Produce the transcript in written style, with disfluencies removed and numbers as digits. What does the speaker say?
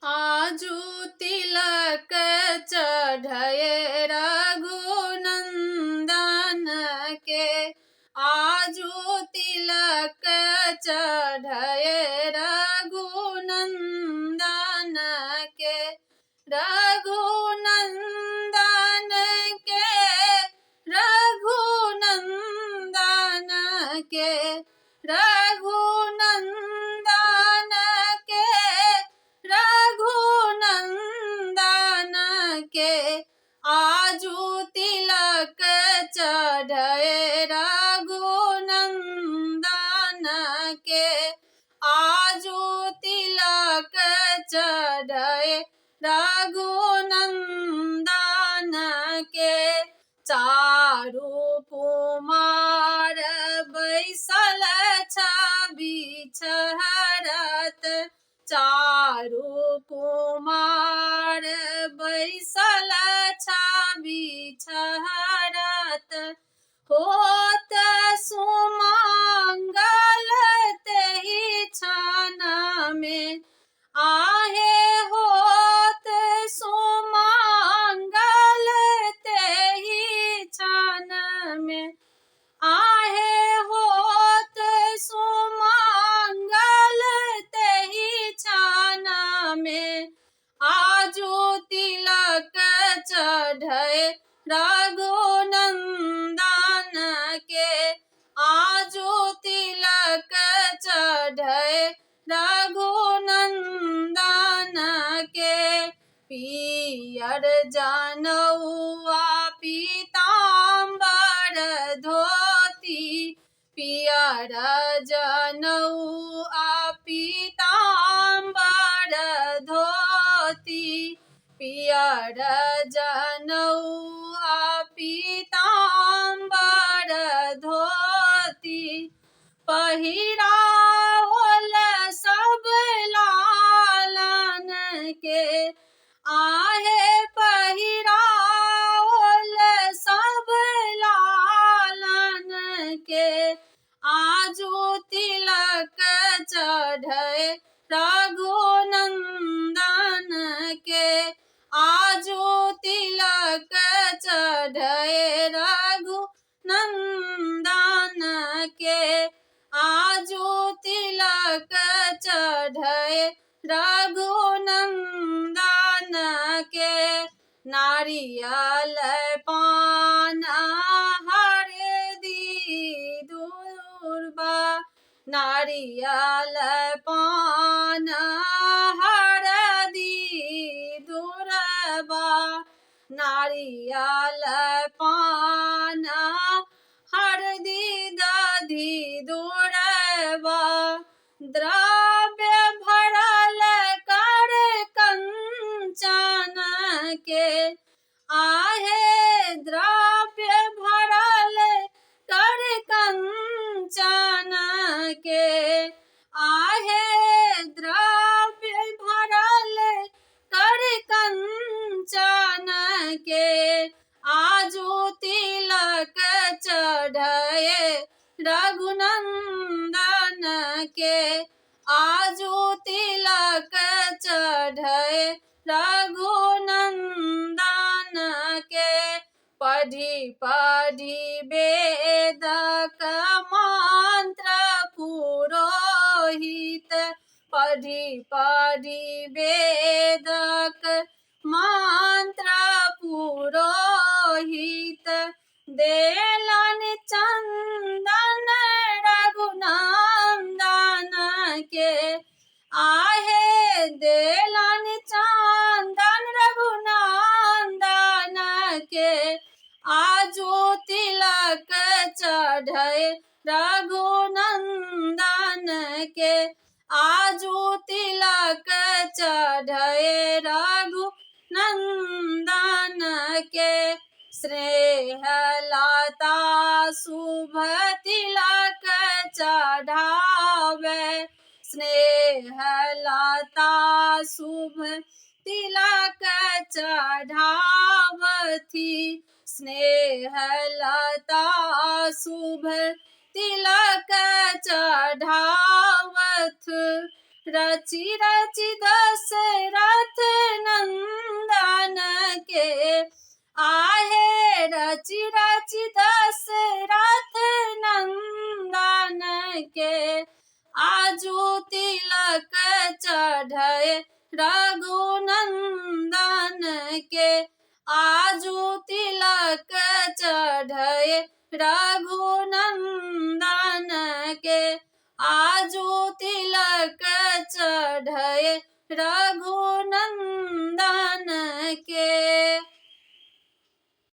आजू तिलक चढ़े रघुनंदन के। आजू तिलक चढ़े रघुनंदन के। रघुनंदन के। रघुनंदन के। रघुनंदन के। रघुनंदन के। आजू तिलक चढ़े रघुनंदन के। आजू तिलक चढ़े रघुनंदन के। चारू कुमार बैसल छवि छहरत। चारू कुमार बैसल छवि छहरत। होत सुमंगल तेहि क्षण में। आहे होत सुमंगल तेहि क्षण में। आहे होत सुमंगल तेहि क्षण में। आजू तिलक चढ़े रघुनंदन के। आजू तिलक चढ़े रघुनंदन के। पियर जनउआ पीताम्बर धोती। पियर जनउआ पीताम्बर धोती। पियर जनउआ पीताम्बर धोती। पहिराओल सब लालन के। आहे पहिराओल सब लालन के। आजू तिलक चढ़े रघुनंदन के। आजू तिलक चढ़े रघुनंदन के। आजू तिलक चढ़े रघुनंदन के। नारियल पान हरदि दूर्बा। नारियल पान हरदि दूर्बा। नारियल पान हरदि दधि दूर्बा। द्रव्य भरल कर कंचन के। आहे द्रव्य भरल कर कंचन के। आहे द्रव्य भरल कर कंचन के। आजू तिलक चढ़े रघुनंदन के। आजू तिलक चढ़े रघुनंदन के। पढ़ी पढ़ी वेदक मंत्र पुरोहित। पढ़ी पढ़ी वेदक मंत्र पुरोहित। देलन चंदन रघुनंदन के। आहे देलन चंदन रघुनंदन के। आजू तिलक चढ़े रघुनंदन के। आजू तिलक चढ़े रघुनंदन के। स्नेहलता शुभ तिलक चढ़ावे। स्नेहलता शुभ तिलक चढ़ावथी। स्नेहलता शुभ तिलक चढ़ावथ। रचि रचि दशरथ नंदन के आहे रचि रचि दशरथ नंदन के आजू तिलक चढ़े रघुनंदन के आजू तिलक चढ़े रघुनंदन के आजू तिलक चढ़े रघुनंदन के।